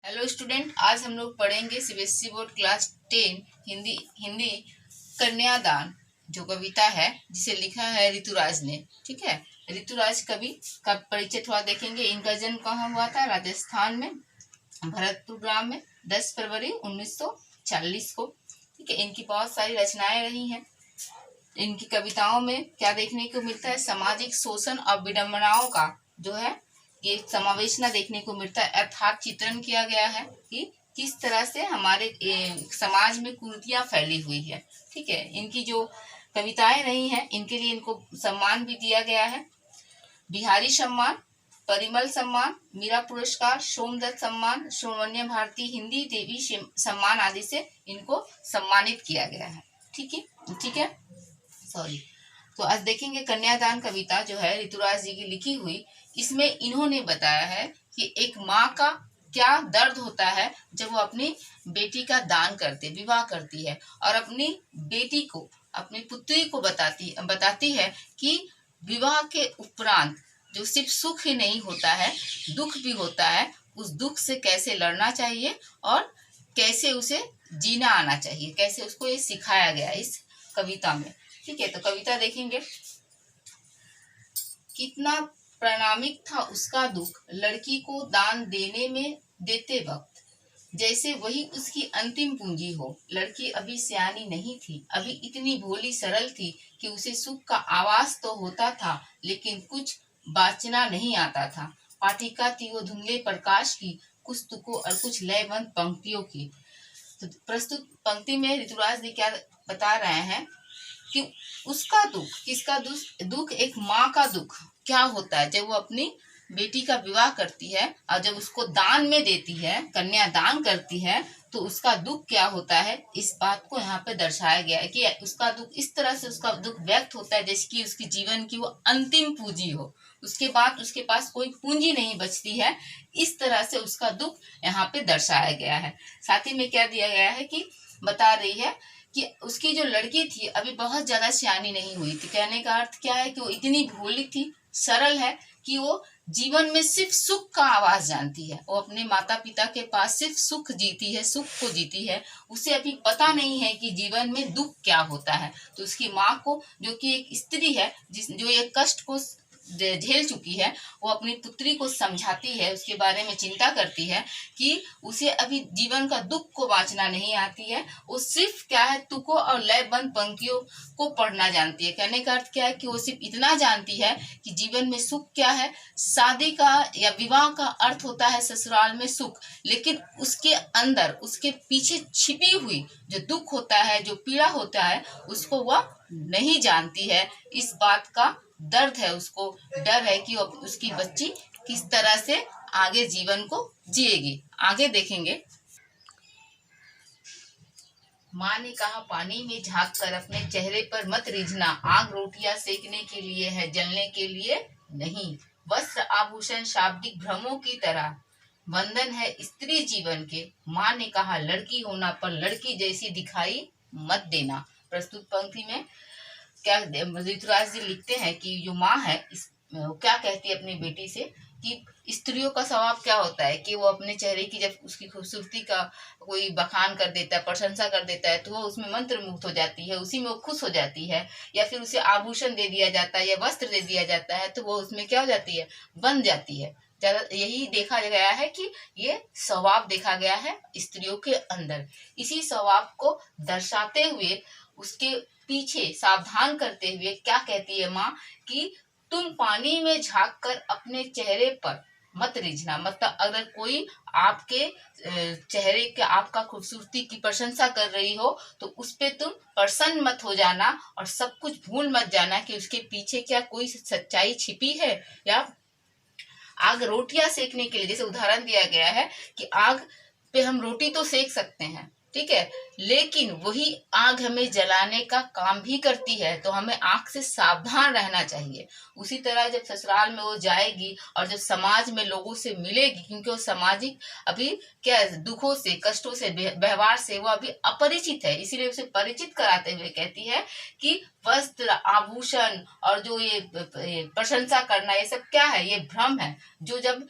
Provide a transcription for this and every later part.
Hello student, आज हम लोग पढ़ेंगे CBSE board class 10 Hindi Hindi कन्यादान जो कविता है जिसे लिखा है ऋतुराज ने। ठीक है, ऋतुराज कवि का परिचय थोड़ा देखेंगे। इनका जन्म कहाँ हुआ था? राजस्थान में भरतपुर ग्राम में 10 फरवरी 1940 को। ठीक है, इनकी बहुत सारी रचनाएं रही हैं। इनकी कविताओं में क्या देखने को मिलता है? सामाजिक शोषण और विडंबनाओं का जो है ये समावेशना देखने को मिलता है। अर्थात चित्रण किया गया है कि किस तरह से हमारे समाज में कुरीतियां फैली हुई है। ठीक है, इनकी जो कविताएं रही हैं इनके लिए इनको सम्मान भी दिया गया है। बिहारी सम्मान, परिमल सम्मान, मीरा पुरस्कार, सोमदत्त सम्मान, श्रोमण्य भारती हिंदी देवी सम्मान आदि से इनको सम्मानित किया गया है। ठीक है, सॉरी। तो आज देखेंगे कन्यादान कविता जो है ऋतुराज जी की लिखी हुई। इसमें इन्होंने बताया है कि एक माँ का क्या दर्द होता है जब वो अपनी बेटी का दान विवाह करती है और अपनी बेटी को, अपनी पुत्री को बताती है कि विवाह के उपरांत जो सिर्फ सुख ही नहीं होता है, दुख भी होता है। उस दुख से कैसे लड़ना चाहिए और कैसे उसे जीना आना चाहिए, कैसे उसको ये सिखाया गया इस कविता में। ठीक है, तो कविता देखेंगे। कितना प्राणामिक था उसका दुख लड़की को दान देते वक्त, जैसे वही उसकी अंतिम पूंजी हो। लड़की अभी सयानी नहीं थी, अभी इतनी भोली सरल थी कि उसे सुख का आवाज तो होता था लेकिन कुछ बाचना नहीं आता था। पाठिका थी वो धुंधले प्रकाश की, कुछ तुकों और कुछ लयबंद पंक्तियों की। तो प्रस्तुत पंक्ति में ऋतुराज जी क्या बता रहे हैं कि उसका दुख, किसका दुख? एक माँ का दुख क्या होता है जब वो अपनी बेटी का विवाह करती है और जब उसको दान में देती है, कन्यादान करती है, तो उसका दुख क्या होता है। इस बात को यहाँ पे दर्शाया गया है कि उसका दुख इस तरह से उसका दुख व्यक्त होता है जैसे कि उसके जीवन की वो अंतिम पूंजी हो, उसके बाद उसके पास कोई पूंजी नहीं बचती है। इस तरह से उसका दुख यहाँ पे दर्शाया गया है। साथ ही में क्या दिया गया है कि बता रही है कि उसकी जो लड़की थी अभी बहुत ज्यादा सयानी नहीं हुई थी। कहने का अर्थ क्या है कि वो इतनी भोली थी, सरल है कि वो जीवन में सिर्फ सुख का आवाज जानती है। वो अपने माता पिता के पास सिर्फ सुख जीती है, सुख को जीती है। उसे अभी पता नहीं है कि जीवन में दुख क्या होता है। तो उसकी माँ को, जो कि एक स्त्री है जो एक कष्ट को झेल चुकी है, वो अपनी पुत्री को समझाती है, उसके बारे में चिंता करती है कि उसे अभी जीवन का दुख को बांचना नहीं आती है। वो सिर्फ क्या है, तुकों और लयबंद पंक्तियों को पढ़ना जानती है। कहने का अर्थ क्या है कि वो सिर्फ इतना जानती है कि जीवन में सुख क्या है। शादी का या विवाह का अर्थ होता है ससुराल में सुख, लेकिन उसके अंदर, उसके पीछे छिपी हुई जो दुख होता है, जो पीड़ा होता है, उसको वह नहीं जानती है। इस बात का दर्द है, उसको डर है कि उसकी बच्ची किस तरह से आगे जीवन को जिएगी। आगे देखेंगे। माँ ने कहा, पानी में झांक कर अपने चेहरे पर मत रिझना। आग रोटियां सेकने के लिए है, जलने के लिए नहीं। वस्त्र आभूषण शाब्दिक भ्रमों की तरह बंधन है स्त्री जीवन के। माँ ने कहा, लड़की होना पर लड़की जैसी दिखाई मत देना। प्रस्तुत पंक्ति में क्या ऋतुराज जी लिखते हैं कि जो माँ है क्या कहती है अपनी बेटी से कि स्त्रियों का स्वभाव क्या होता है कि वो अपने चेहरे की जब उसकी खूबसूरती का कोई बखान कर देता है, प्रशंसा कर देता है, तो वो उसमें मंत्रमुग्ध हो जाती है, उसी में वो खुश हो जाती है। या फिर उसे आभूषण दे दिया जाता है या वस्त्र दे दिया जाता है तो वो उसमें क्या हो जाती है, बन जाती है। ज्यादा यही देखा गया है कि ये स्वभाव देखा गया है स्त्रियों के अंदर। इसी स्वभाव को दर्शाते हुए, उसके पीछे सावधान करते हुए क्या कहती है माँ कि तुम पानी में झांक कर अपने चेहरे पर मत रिझना। मतलब अगर कोई आपके चेहरे के, आपका खूबसूरती की प्रशंसा कर रही हो तो उस पे तुम प्रसन्न मत हो जाना और सब कुछ भूल मत जाना कि उसके पीछे क्या कोई सच्चाई छिपी है। या आग रोटियां सेकने के लिए, जैसे उदाहरण दिया गया है कि आग पे हम रोटी तो सेक सकते हैं, ठीक है। लेकिन वही आग हमें जलाने का काम भी करती है, तो हमें आग से सावधान रहना चाहिए। उसी तरह जब ससुराल में वो जाएगी और जब समाज में लोगों से मिलेगी, क्योंकि वो सामाजिक अभी क्या है, दुखों से, कष्टों से, व्यवहार से वो अभी अपरिचित है, इसीलिए उसे परिचित कराते हुए कहती है कि वस्त्र, आभूषण और जो ये प्रशंसा करना, ये सब क्या है, ये भ्रम है। जो जब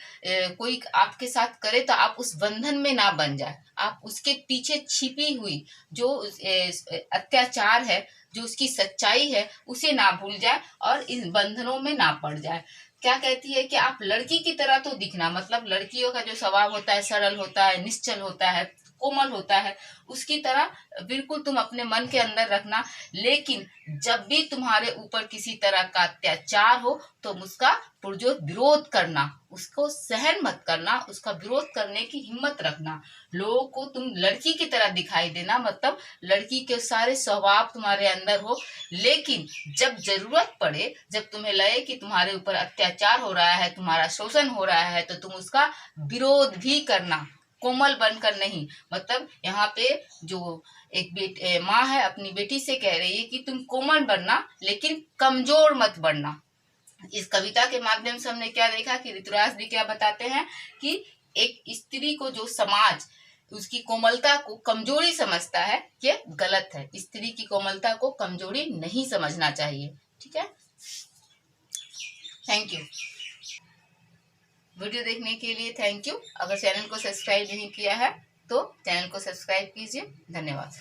कोई आपके साथ करे तो आप उस बंधन में ना बन जाए, आप उसके पीछे छिपी हुई जो अत्याचार है, जो उसकी सच्चाई है, उसे ना भूल जाए और इन बंधनों में ना पड़ जाए। क्या कहती है कि आप लड़की की तरह तो दिखना, मतलब लड़कियों का जो स्वभाव होता है सरल होता है, निश्चल होता है, कोमल होता है, उसकी तरह बिल्कुल तुम अपने मन के अंदर रखना। लेकिन जब भी तुम्हारे ऊपर किसी तरह का अत्याचार हो, तुम उसका पुरजोर विरोध करना, उसको सहन मत करना, उसका विरोध करने की हिम्मत रखना। लोगों को तुम लड़की की तरह दिखाई देना, मतलब लड़की के सारे स्वभाव तुम्हारे अंदर हो। लेकिन जब जरूरत पड़े, जब तुम्हें लगे कि तुम्हारे ऊपर अत्याचार हो रहा है, तुम्हारा शोषण हो रहा है, तो तुम उसका विरोध भी करना, कोमल बनकर नहीं। मतलब यहाँ पे जो एक माँ है अपनी बेटी से कह रही है कि तुम कोमल बनना, लेकिन कमजोर मत बनना। इस कविता के माध्यम से हमने क्या देखा कि ऋतुराज जी क्या बताते हैं कि एक स्त्री को जो समाज उसकी कोमलता को कमजोरी समझता है, ये गलत है। स्त्री की कोमलता को कमजोरी नहीं समझना चाहिए। ठीक है, थैंक यू। वीडियो देखने के लिए थैंक यू। अगर चैनल को सब्सक्राइब नहीं किया है तो चैनल को सब्सक्राइब कीजिए। धन्यवाद।